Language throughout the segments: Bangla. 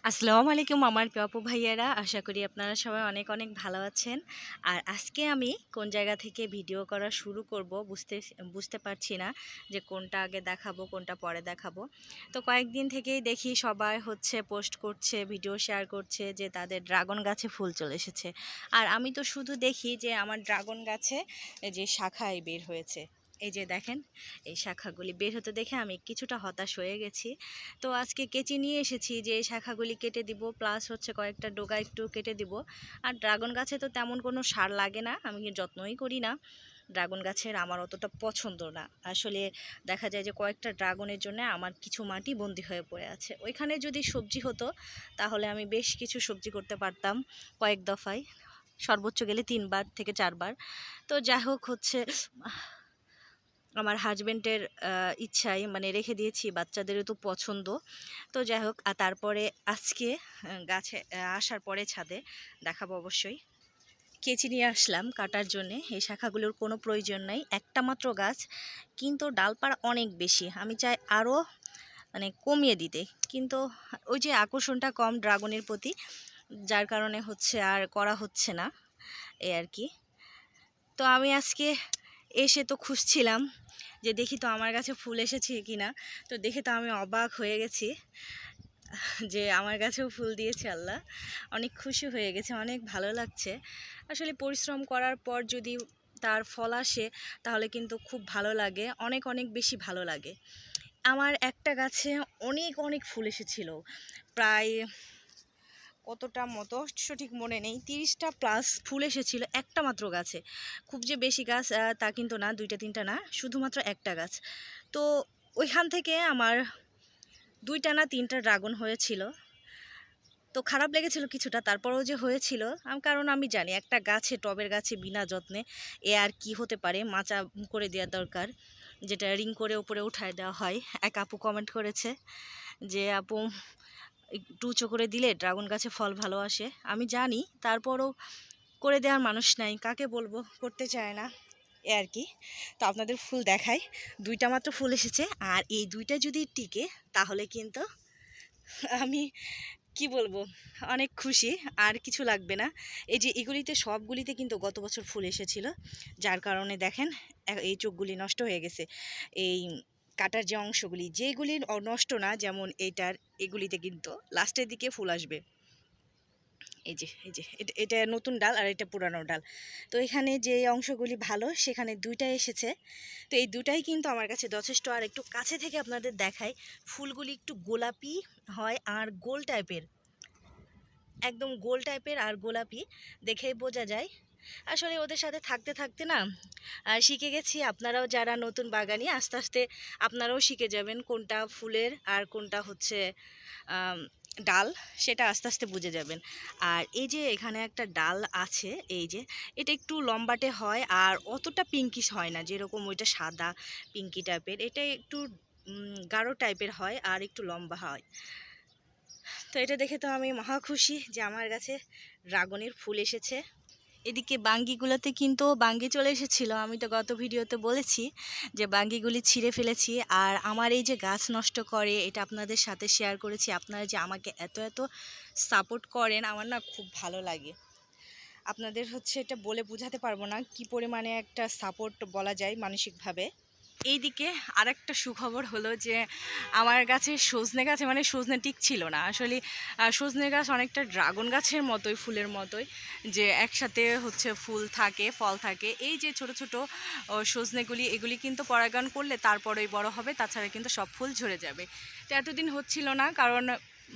আসসালামু আলাইকুম আমার প্রিয় আপু ভাইয়ারা, আশা করি আপনারা সবাই অনেক অনেক ভালো আছেন। আর আজকে আমি কোন জায়গা থেকে ভিডিও করা শুরু করব বুঝতে পারছি না যে কোনটা আগে দেখাবো কোনটা পরে দেখাবো। তো কয়েকদিন থেকেই দেখি সবাই হচ্ছে পোস্ট করছে, ভিডিও শেয়ার করছে যে তাদের ড্রাগন গাছে ফুল চলে এসেছে। আর আমি তো শুধু দেখি যে আমার ড্রাগন গাছে যে শাখায় বের হয়েছে, এই যে দেখেন এই শাখাগুলি বের হতে দেখে আমি কিছুটা হতাশ হয়ে গেছি। তো আজকে কেচি নিয়ে এসেছি যে এই শাখাগুলি কেটে দিব, প্লাস হচ্ছে কয়েকটা ডগা একটু কেটে দিব। আর ড্রাগন গাছে তো তেমন কোনো সার লাগে না, আমি যত্নই করি না ড্রাগন গাছের, আমার অতটা পছন্দ না আসলে। দেখা যায় যে কয়েকটা ড্রাগনের জন্য আমার কিছু মাটি বন্দি হয়ে পড়ে আছে। ওইখানে যদি সবজি হতো তাহলে আমি বেশ কিছু সবজি করতে পারতাম কয়েক দফায়, সর্বোচ্চ গেলে 3 বার থেকে 4 বার। তো যাই হোক হচ্ছে আমার হাজবেন্ডের ইচ্ছায় মানে রেখে দিয়েছি, বাচ্চাদেরও তো পছন্দ। তো যাই হোক তারপরে আজকে গাছে আসার পরে ছাদে দেখাবো অবশ্যই। কেচি নিয়ে আসলাম কাটার জন্যে। এই শাখাগুলোর কোনো প্রয়োজন নাই, একটা মাত্র গাছ, কিন্তু ডালপালা অনেক বেশি। আমি চাই আরও মানে কমিয়ে দিতে, কিন্তু ওই যে আকর্ষণটা কম ড্রাগনের প্রতি, যার কারণে হচ্ছে আর করা হচ্ছে না, এই আর কি। তো আমি আজকে এসে তো খুঁজছিলাম যে দেখি তো আমার কাছে ফুল এসেছে কিনা। তো দেখে তো আমি অবাক হয়ে গেছি যে আমার কাছেও ফুল দিয়েছে আল্লাহ। অনেক খুশি হয়ে গেছে, অনেক ভালো লাগছে। আসলে পরিশ্রম করার পর যদি তার ফল আসে তাহলে কিন্তু খুব ভালো লাগে, অনেক অনেক বেশি ভালো লাগে। আমার একটা গাছে অনেক অনেক ফুল এসেছিল, প্রায় কতটা মতো সঠিক মনে নেই, 30টা প্লাস ফুল এসেছিল একটা মাত্র গাছে। খুব যে বেশি গাছ তা কিন্তু না, 2টা 3টা না, শুধুমাত্র একটা গাছ। তো ওইখান থেকে আমার 2টা না 3টা ড্রাগন হয়েছিল। তো খারাপ লেগেছিল কিছুটা, তারপরেও যে হয়েছিল কারণ আমি জানি একটা গাছে, টবের গাছে বিনা যত্নে এ আর কি হতে পারে, মাচা করে দেওয়া দরকার, যেটা রিং করে উপরে উঠায় দেওয়া হয়। এক আপু কমেন্ট করেছে যে আপু একটু উঁচু করে দিলে ড্রাগন গাছে ফল ভালো আসে। আমি জানি, তারপরও করে দেওয়ার মানুষ নাই, কাকে বলবো, করতে চায় না, এ আর কি। তো আপনাদের ফুল দেখাই, 2টা মাত্র ফুল এসেছে, আর এই 2টা যদি টিকে তাহলে কিন্তু আমি কি বলবো, অনেক খুশি, আর কিছু লাগবে না। এই যে এগুলিতে সবগুলিতে কিন্তু গত বছর ফুল এসেছিল, যার কারণে দেখেন এই চোখগুলি নষ্ট হয়ে গেছে। এই কাটার যে অংশগুলি, যেগুলি নষ্ট না, যেমন এইটার, এগুলিতে কিন্তু লাস্টের দিকে ফুল আসবে। এই যে এটা এটা নতুন ডাল আর এটা পুরানো ডাল। তো এখানে যে অংশগুলি ভালো সেখানে 2টা এসেছে। তো এই 2টাই কিন্তু আমার কাছে যথেষ্ট। আর একটু কাছে থেকে আপনাদের দেখাই, ফুলগুলি একটু গোলাপি হয় আর গোল টাইপের, একদম গোল টাইপের আর গোলাপি, দেখেই বোঝা যায়। আসলে ওদের সাথে থাকতে থাকতে না শিখে গেছি। আপনারাও যারা নতুন বাগানি, আস্তে আস্তে আপনারাও শিখে যাবেন কোনটা ফুলের আর কোনটা হচ্ছে আম, ডাল, সেটা আস্তে আস্তে বুঝে যাবেন। আর এই যে এখানে একটা ডাল আছে, এই যে এটা একটু লম্বাটে হয় আর অতটা পিঙ্কিশ হয় না, যেরকম ওইটা সাদা পিঙ্কি টাইপের, এটা একটু গাঢ় টাইপের হয় আর একটু লম্বা হয়। তো এটা দেখে তো আমি মহা খুশি যে আমার কাছে ড্রাগনের ফুল এসেছে। এদিকে বাঙ্গিগুলোতে কিন্তু বাঙ্গি চলে এসেছিলো, আমি তো গত ভিডিওতে বলেছি যে বাঙ্গিগুলি ছিঁড়ে ফেলেছি। আর আমার এই যে গাছ নষ্ট করে, এটা আপনাদের সাথে শেয়ার করেছি। আপনারা যে আমাকে এত এত সাপোর্ট করেন, আমার না খুব ভালো লাগে। আপনাদের হচ্ছে এটা বলে বোঝাতে পারবো না কি পরিমাণে একটা সাপোর্ট বলা যায় মানসিকভাবে। এইদিকে আরেকটা সুখবর হলো যে আমার গাছে সজনে গাছে মানে সজনে টিকছিল না আসলে। সজনে গাছ অনেকটা ড্রাগন গাছের মতোই, ফুলের মতোই, যে একসাথে হচ্ছে ফুল থাকে ফল থাকে। এই যে ছোট ছোট সজনেগুলি, এগুলি কিন্তু পরাগায়ন করলে তারপরেই বড় হবে, তাছাড়া কিন্তু সব ফুল ঝরে যাবে। তো এতদিন হচ্ছিল না কারণ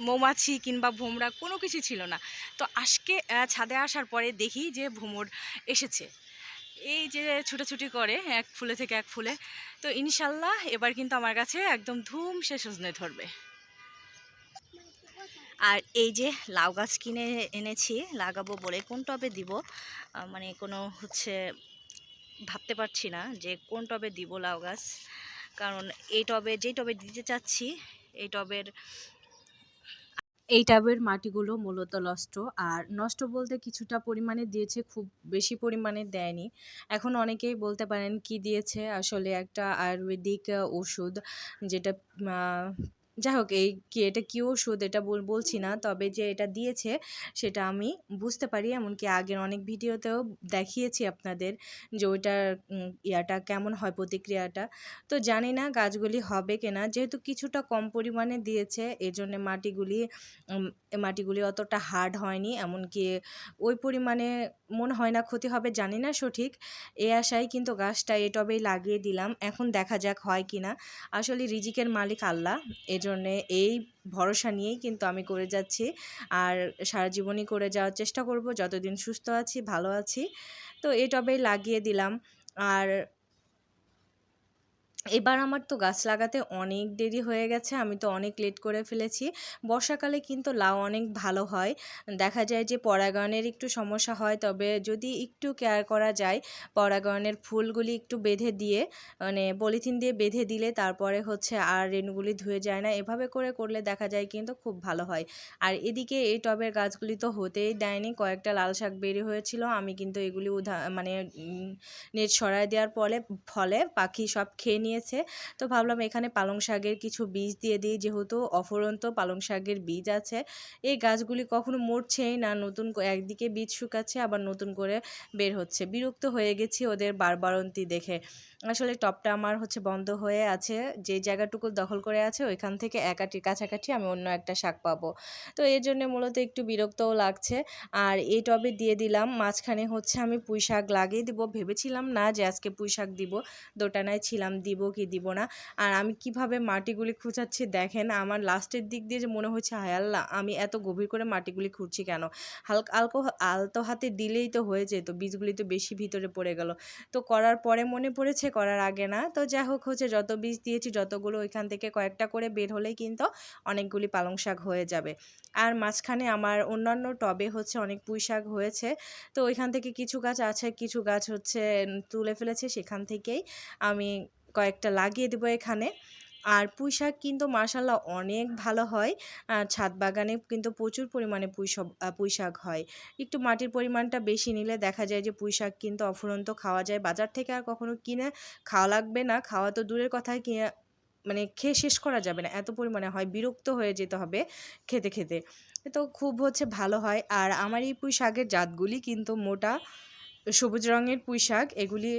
মৌমাছি কিংবা ভোমরা কোনো কিছু ছিল না। তো আজকে ছাদে আসার পরে দেখি যে ভোমর এসেছে, এই যে ছুটাছুটি করে এক ফুলে থেকে এক ফুলে। তো ইনশাল্লাহ এবার কিন্তু আমার কাছে একদম ধুম সে সজনে ধরবে। আর এই যে লাউ গাছ কিনে এনেছি লাগাবো বলে, কোন টবে দিব মানে কোনো হচ্ছে ভাবতে পারছি না যে কোন টবে দিব লাউ গাছ। কারণ এই টবে, যেই টবে দিতে চাচ্ছি, এই টবের মাটিগুলো মূলত নষ্ট। আর নষ্ট বলতে কিছুটা পরিমাণে দিয়েছে, খুব বেশি পরিমাণে দেয়নি। এখন অনেকেই বলতে পারেন কি দিয়েছে, আসলে একটা আয়ুর্বেদিক ওষুধ, যেটা যাই হোক এই কি এটা কি ওষুধ এটা বলছি না, তবে যে এটা দিয়েছে সেটা আমি বুঝতে পারি। এমনকি আগের অনেক ভিডিওতেও দেখিয়েছি আপনাদের যে ওইটার ইয়াটা কেমন হয়, প্রতিক্রিয়াটা। তো জানি না গাছগুলি হবে কিনা, যেহেতু কিছুটা কম পরিমাণে দিয়েছে এজন্য মাটিগুলি অতটা হার্ড হয়নি, এমনকি ওই পরিমাণে মনে হয় না ক্ষতি হবে, জানি না সঠিক। এই আশায় কিন্তু গাছটা এই টবেই লাগিয়ে দিলাম, এখন দেখা যাক হয় কিনা। আসলে রিজিকের মালিক আল্লাহ, এজন্যে এই ভরসা নিয়েই কিন্তু আমি করে যাচ্ছি। আর সারা জীবনই করে যাওয়ার চেষ্টা করব যতদিন সুস্থ আছি, ভালো আছি। তো এই টবেই লাগিয়ে দিলাম। আর এবার আমার তো গাছ লাগাতে অনেক দেরি হয়ে গেছে, আমি তো অনেক লেট করে ফেলেছি। বর্ষাকালে কিন্তু লাউ অনেক ভালো হয়, দেখা যায় যে পরাগায়নের একটু সমস্যা হয়, তবে যদি একটু কেয়ার করা যায়, পরাগায়নের ফুলগুলি একটু বেঁধে দিয়ে, মানে পলিথিন দিয়ে বেঁধে দিলে তারপরে হচ্ছে আর রেণুগুলি ধুয়ে যায় না, এভাবে করে করলে দেখা যায় কিন্তু খুব ভালো হয়। আর এদিকে এই টবের গাছগুলি তো হতেই দেয়নি, কয়েকটা লাল শাক বেরি হয়েছিল, আমি কিন্তু এগুলি মানে নেট সরাই দেওয়ার ফলে পাখি সব খেয়ে নিয়েছে। তো ভাবলাম এখানে পালং শাকের কিছু বীজ দিয়ে দিই, যেহেতু অফুরন্ত পালং শাকের বীজ আছে। এই গাছগুলি কখনো মরছেই না, নতুন একদিকে বীজ শুকাচ্ছে আবার নতুন করে বের হচ্ছে। বিরক্ত হয়ে গেছি ওদের বারবারন্তি দেখে। আসলে টবটা আমার হচ্ছে বন্ধ হয়ে আছে, যে জায়গাটুকু দখল করে আছে ওইখান থেকে কাছাকাছি আমি অন্য একটা শাক পাবো। তো এর জন্য মূলত একটু বিরক্তও লাগছে। আর এই টবে দিয়ে দিলাম, মাঝখানে হচ্ছে আমি পুঁই শাক লাগিয়ে দিব, ভেবেছিলাম না যে আজকে পুঁই শাক দিব, দোটানায় ছিলাম দিব কি দিব না। আর আমি কিভাবে মাটিগুলি খুঁচাচ্ছি দেখেন, আমার লাস্টের দিক দিয়ে যে মনে হচ্ছে হায় আল্লাহ, আমি এত গভীর করে মাটিগুলি খুঁড়ছি কেন, আলতো হাতে দিলেই তো হয়ে যেত, বীজগুলি তো বেশি ভিতরে পড়ে গেল। তো করার পরে মনে পড়েছে, করার আগে না। তো যাই হোক হচ্ছে যত বীজ দিয়েছি যতগুলো, ওইখান থেকে কয়েকটা করে বের হলেই কিন্তু অনেকগুলি পালং শাক হয়ে যাবে। আর মাঝখানে আমার অন্যান্য টবে হচ্ছে অনেক পুঁই শাক হয়েছে, তো ওইখান থেকে কিছু গাছ আছে, কিছু গাছ হচ্ছে তুলে ফেলেছে, সেখান থেকেই আমি কয়েকটা লাগিয়ে দেবো এখানে। আর পুঁই শাক কিন্তু মাশাল্লাহ অনেক ভালো হয়, ছাদ বাগানে কিন্তু প্রচুর পরিমাণে পুঁই শাক হয়। একটু মাটির পরিমাণটা বেশি নিলে দেখা যায় যে পুঁই শাক কিন্তু অফুরন্ত খাওয়া যায়, বাজার থেকে আর কখনো কিনে খাওয়া লাগবে না, খাওয়া তো দূরের কথা, কিনে মানে খেয়ে শেষ করা যাবে না, এত পরিমাণে হয়, বিরক্ত হয়ে যেতে হবে খেতে খেতে। তো খুব হচ্ছে ভালো হয়। আর আমার এই পুঁই শাকের জাতগুলি কিন্তু মোটা সবুজ রঙের পুঁই শাক, এগুলি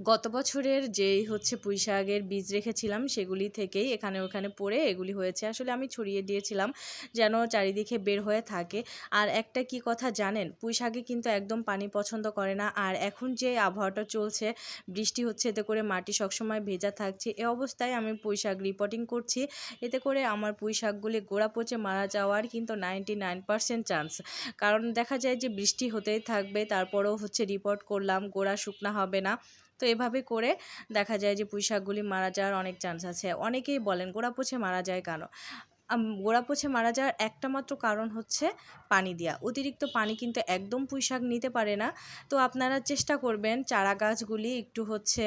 গত বছরের যেই হচ্ছে পুঁই শাকের বীজ রেখেছিলাম সেগুলি থেকেই এখানে ওখানে পড়ে এগুলি হয়েছে। আসলে আমি ছড়িয়ে দিয়েছিলাম যেন চারিদিকে বের হয়ে থাকে। আর একটা কি কথা জানেন, পুঁই শাকে কিন্তু একদম পানি পছন্দ করে না। আর এখন যে আবহাওয়াটা চলছে, বৃষ্টি হচ্ছে, এতে করে মাটি সবসময় ভেজা থাকছে, এ অবস্থায় আমি পুঁই শাক রিপোর্টিং করছি, এতে করে আমার পুঁই শাকগুলি গোড়া পচে মারা যাওয়ার কিন্তু 99% চান্স। কারণ দেখা যায় যে বৃষ্টি হতেই থাকবে, তারপরেও হচ্ছে রিপোর্ট করলাম, গোড়া শুকনা হবে না। তো এভাবে করে দেখা যায় যে পুঁই শাকগুলি মারা যাওয়ার অনেক চান্স আছে। অনেকেই বলেন গোড়া পচে মারা যায় কেন? গোড়া পচে মারা যাওয়ার একটা মাত্র কারণ হচ্ছে পানি দেওয়া। অতিরিক্ত পানি কিন্তু একদম পুঁই শাক নিতে পারে না। তো আপনারা চেষ্টা করবেন চারা গাছগুলি একটু হচ্ছে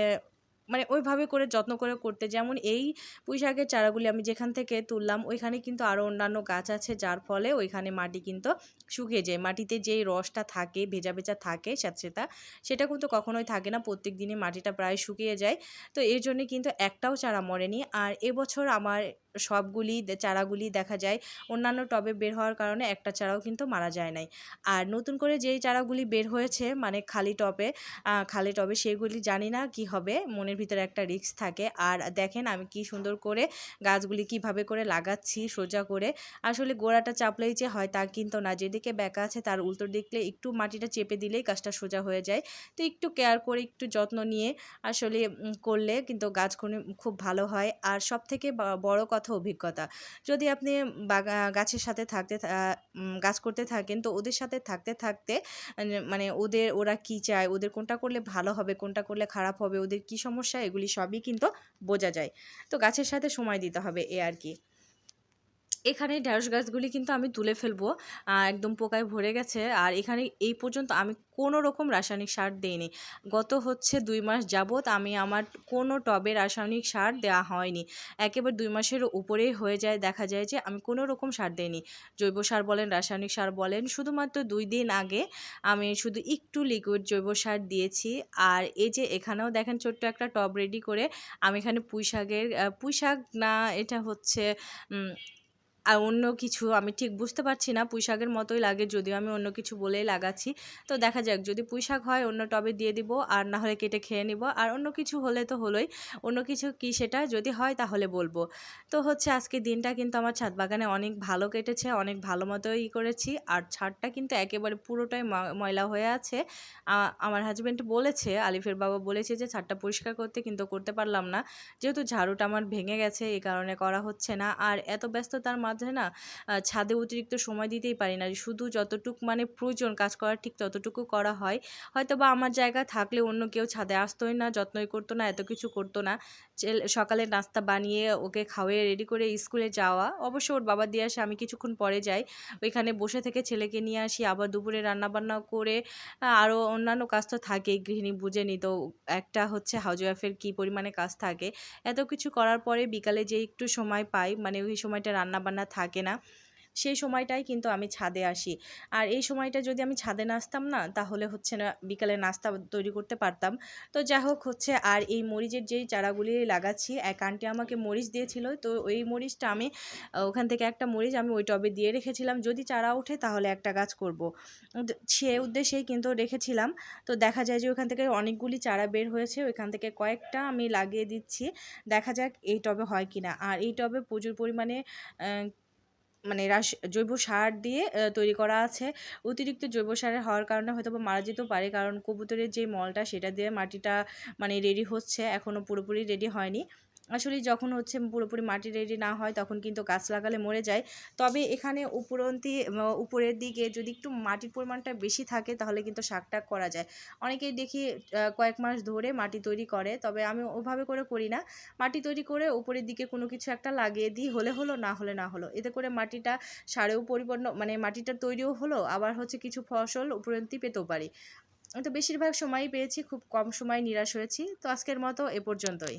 মানে ওইভাবে করে যত্ন করে করতে। যেমন এই পুঁই শাকের চারাগুলি আমি যেখান থেকে তুললাম ওইখানে কিন্তু আরও অন্যান্য গাছ আছে, যার ফলে ওইখানে মাটি কিন্তু শুকিয়ে যায়। মাটিতে যেই রসটা থাকে, ভেজা ভেজা থাকে স্যাঁতসেঁতা, সেটা কিন্তু কখনোই থাকে না, প্রত্যেক দিনই মাটিটা প্রায় শুকিয়ে যায়। তো এর জন্য কিন্তু একটাও চারা মরেনি। আর এবছর আমার সবগুলি চারাগুলি দেখা যায় অন্যান্য টবে বের হওয়ার কারণে একটা চারাও কিন্তু মারা যায় নাই। আর নতুন করে যেই চারাগুলি বের হয়েছে মানে খালি টবে সেগুলি জানি না কি হবে, মনের ভিতরে একটা রিস্ক থাকে। আর দেখেন আমি কি সুন্দর করে গাছগুলি কিভাবে করে লাগাচ্ছি সোজা করে। আসলে গোড়াটা চাপলেই যে হয় তা কিন্তু না, যেদিকে ব্যাকা আছে তার উল্টো দিকে একটু মাটিটা চেপে দিলেই গাছটা সোজা হয়ে যায়। তো একটু কেয়ার করে একটু যত্ন নিয়ে আসলে করলে কিন্তু গাছগুলি খুব ভালো হয়। আর সবথেকে বড় কথা অভিজ্ঞতা। যদি আপনি গাছের সাথে গাছ করতে থাকেন, তো ওদের সাথে থাকতে থাকতে মানে ওরা কি চায়, ওদের কোনটা করলে ভালো হবে, কোনটা করলে খারাপ হবে, ওদের কি সমস্যা, এগুলি সবই কিন্তু বোঝা যায়। তো গাছের সাথে সময় দিতে হবে, এ আর কি। এখানে ঢেঁড়স গাছগুলি কিন্তু আমি তুলে ফেলবো, একদম পোকায় ভরে গেছে। আর এখানে এই পর্যন্ত আমি কোনো রকম রাসায়নিক সার দেইনি। গত হচ্ছে ২ মাস যাবৎ আমি আমার কোনো টবে রাসায়নিক সার দেওয়া হয়নি। একেবারে ২ মাসের উপরেই হয়ে যায়, দেখা যায় যে আমি কোনো রকম সার দেইনি। জৈব সার বলেন, রাসায়নিক সার বলেন, শুধুমাত্র ২ দিন আগে আমি শুধু একটু লিকুইড জৈব সার দিয়েছি। আর এই যে এখানেও দেখেন ছোট্ট একটা টব রেডি করে আমি এখানে পুঁই শাক না, এটা হচ্ছে আর অন্য কিছু আমি ঠিক বুঝতে পারছি না। পুঁইশাকের মতোই লাগে, যদিও আমি অন্য কিছু বলেই লাগাচ্ছি। তো দেখা যাক, যদি পুঁইশাক হয় অন্য টবে দিয়ে দিব, আর না হলে কেটে খেয়ে নিব। আর অন্য কিছু হলে তো হলোই। অন্য কিছু কি সেটা যদি হয় তাহলে বলব। তো হচ্ছে আজকে দিনটা কিন্তু আমার ছাদ বাগানে অনেক ভালো কেটেছে, অনেক ভালো মতো করেছি। আর ছাদটা কিন্তু একেবারে পুরোটাই ময়লা হয়ে আছে। আমার হাজব্যান্ড বলেছে, আলিফের বাবা বলেছে যে ছাদটা পরিষ্কার করতে, কিন্তু করতে পারলাম না। যেহেতু ঝাড়ুটা আমার ভেঙে গেছে, এই কারণে করা হচ্ছে না। আর এত ব্যস্ততার মাঝে না ছাদে অতিরিক্ত সময় দিতেই পারি না। শুধু যতটুক মানে প্রয়োজন কাজ করার, ঠিক ততটুকু করা হয়। হয়তোবা আমার জায়গা থাকলে অন্য কেউ ছাদে আসতোই না, যত্নই করতো না, এত কিছু করতো না। সকালে নাস্তা বানিয়ে ওকে খাওয়িয়ে রেডি করে স্কুলে যাওয়া। অবশ্য ওর বাবা দিয়ে আসে, আমি কিছুক্ষণ পরে যাই। ওইখানে বসে থেকে ছেলেকে নিয়ে আসি, আবার দুপুরে রান্নাবান্না করে আরও অন্যান্য কাজ তো থাকেই, গৃহিণী বুঝেনি তো। একটা হচ্ছে হাউসওয়াইফের কী পরিমাণে কাজ থাকে। এত কিছু করার পরে বিকালে যে একটু সময় পাই, মানে ওই সময়টা রান্নাবান্না থাকে না, সেই সময়টাই কিন্তু আমি ছাদে আসি। আর এই সময়টা যদি আমি ছাদে না আসতাম না, তাহলে হচ্ছে না বিকালে নাস্তা তৈরি করতে পারতাম। তো যা হোক হচ্ছে, আর এই মরিচের যেই চারাগুলি লাগাচ্ছি, এক আন্টি আমাকে মরিচ দিয়েছিল। তো ওই মরিচটা আমি ওখান থেকে একটা মরিচ আমি ওই টবে দিয়ে রেখেছিলাম, যদি চারা ওঠে তাহলে একটা গাছ করব। সে উদ্দেশ্যেই কিন্তু রেখেছিলাম। তো দেখা যায় যে ওখান থেকে অনেকগুলি চারা বের হয়েছে, ওইখান থেকে কয়েকটা আমি লাগিয়ে দিচ্ছি। দেখা যাক এই টবে হয় কিনা। আর এই টবে প্রচুর পরিমাণে মানে জৈব সার দিয়ে তৈরি করা আছে। অতিরিক্ত জৈব সারের হওয়ার কারণে হয়তোবা মারা যেতেও পারে, কারণ কবুতরের যে মলটা সেটা দিয়ে মাটিটা মানে রেডি হচ্ছে, এখনও পুরোপুরি রেডি হয়নি। আসলে যখন হচ্ছে পুরোপুরি মাটি রেডি না হয় তখন কিন্তু গাছ লাগালে মরে যায়। তবে এখানে উপরের দিকে যদি একটু মাটির পরিমাণটা বেশি থাকে তাহলে কিন্তু শাক-টাক করা যায়। অনেকেই দেখি কয়েক মাস ধরে মাটি তৈরি করে, তবে আমি ওভাবে করে করি না। মাটি তৈরি করে উপরের দিকে কোনো কিছু একটা লাগিয়ে দিই, হলে হলো, না হলে না হলো। এতে করে মাটিটা সারেও পরিপূর্ণ, মানে মাটিটা তৈরিও হলো, আবার হচ্ছে কিছু ফসল উপরন্তি পেতেও পারি। তো বেশিরভাগ সময়ই পেয়েছি, খুব কম সময়ে নিরাশ হয়েছি। তো আজকের মতো এ পর্যন্তই।